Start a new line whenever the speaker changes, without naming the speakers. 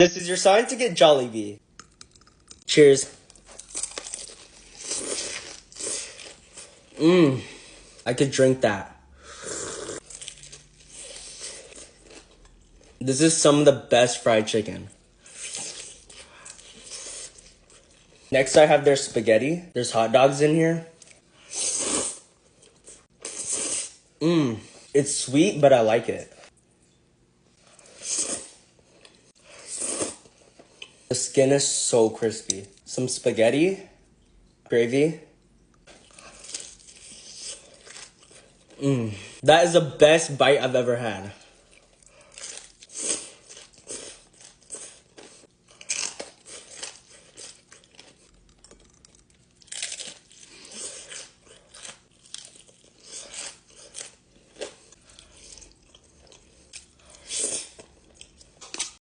This is your sign to get jollibee. Cheers. I could drink that. This is some of the best fried chicken. Next, I have their spaghetti. There's hot dogs in here. It's sweet, but I like it. The skin is so crispy. Some spaghetti, gravy. That is the best bite I've ever had.